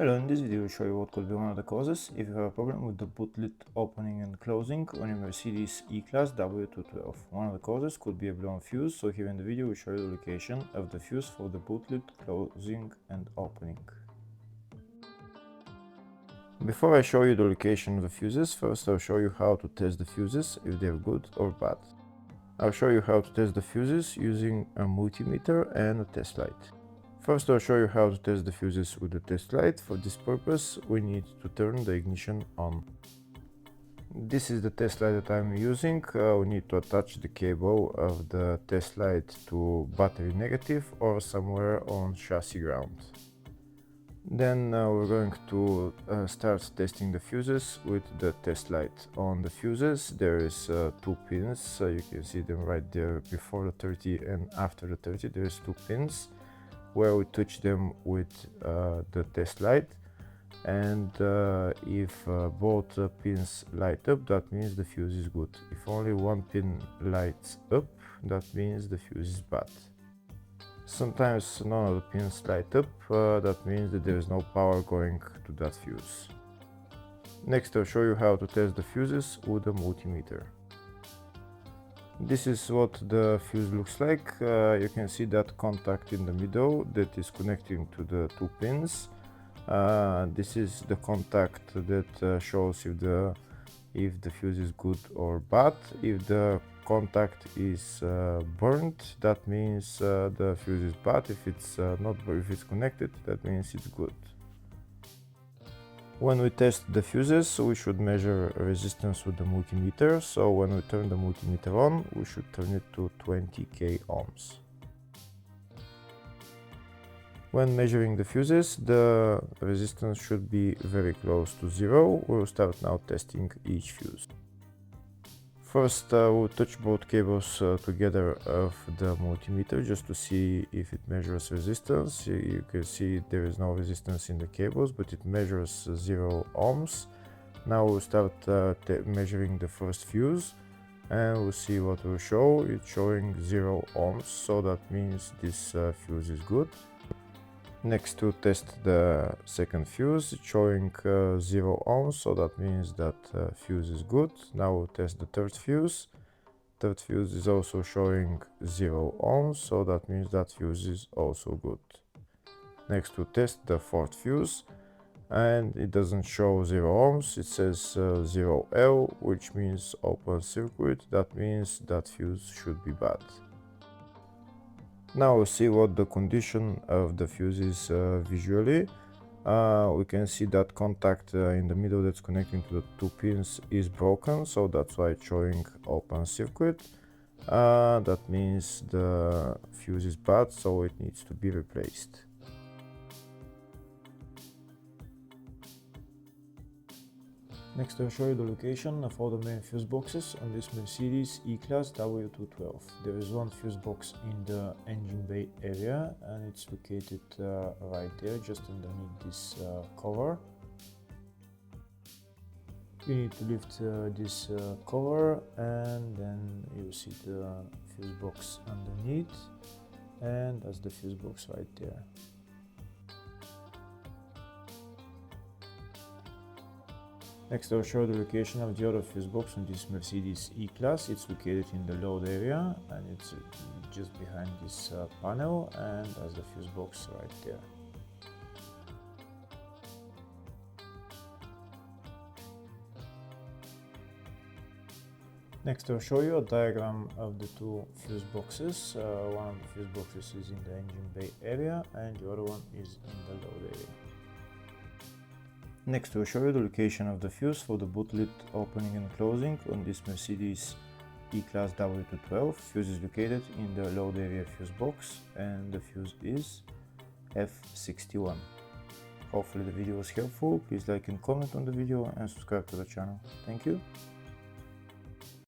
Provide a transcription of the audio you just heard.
Hello, in this video I will show you what could be one of the causes if you have a problem with the boot lid opening and closing on your Mercedes E-Class W212. One of the causes could be a blown fuse, so here in the video we show you the location of the fuse for the boot lid closing and opening. Before I show you the location of the fuses, first I'll show you how to test the fuses, if they're good or bad. I'll show you how to test the fuses using a multimeter and a test light. First I'll show you how to test the fuses with the test light. For this purpose we need to turn the ignition on. This is the test light that I'm using. We need to attach the cable of the test light to battery negative or somewhere on chassis ground. Then we're going to start testing the fuses with the test light. On the fuses there is two pins, you can see them right there before the 30 and after the 30. There is two pins where we touch them with the test light, and if both pins light up, that means the fuse is good. If only one pin lights up, that means the fuse is bad. Sometimes none of the pins light up, that means that there is no power going to that fuse. Next I'll show you how to test the fuses with a multimeter. This is what the fuse looks like. You can see that contact in the middle that is connecting to the two pins. This is the contact that shows if the fuse is good or bad. If the contact is burnt, that means the fuse is bad. If it's if it's connected, that means it's good. When we test the fuses, we should measure resistance with the multimeter. So when we turn the multimeter on, we should turn it to 20k ohms. When measuring the fuses, the resistance should be very close to zero. We'll start now testing each fuse. First we'll touch both cables together of the multimeter just to see if it measures resistance. You can see there is no resistance in the cables, but it measures 0 ohms. Now we'll start measuring the first fuse, and we'll see what will show. It's showing 0 ohms, so that means this fuse is good. Next to test the second fuse, it's showing 0 ohms, so that means that fuse is good. Now we'll test the third fuse. Third fuse is also showing 0 ohms, so that means that fuse is also good. Next we'll test the fourth fuse, and it doesn't show 0 ohms, it says 0L, which means open circuit. That means that fuse should be bad. Now we'll see what the condition of the fuse is visually. We can see that contact in the middle that's connecting to the two pins is broken, so that's why it's showing open circuit. That means the fuse is bad, so it needs to be replaced. Next I'll show you the location of all the main fuse boxes on this Mercedes E-Class W212. There is one fuse box in the engine bay area, and it's located right there, just underneath this cover. You need to lift this cover, and then you see the fuse box underneath, and that's the fuse box right there. Next I'll show the location of the other fuse box on this Mercedes E-Class. It's located in the load area, and it's just behind this panel, and that's the fuse box right there. Next I'll show you a diagram of the two fuse boxes. One of the fuse boxes is in the engine bay area, and the other one is in the load area. Next we'll show you the location of the fuse for the boot lid opening and closing on this Mercedes E-Class W212. Fuse is located in the load area fuse box, and the fuse is F61. Hopefully the video was helpful. Please like and comment on the video and subscribe to the channel. Thank you.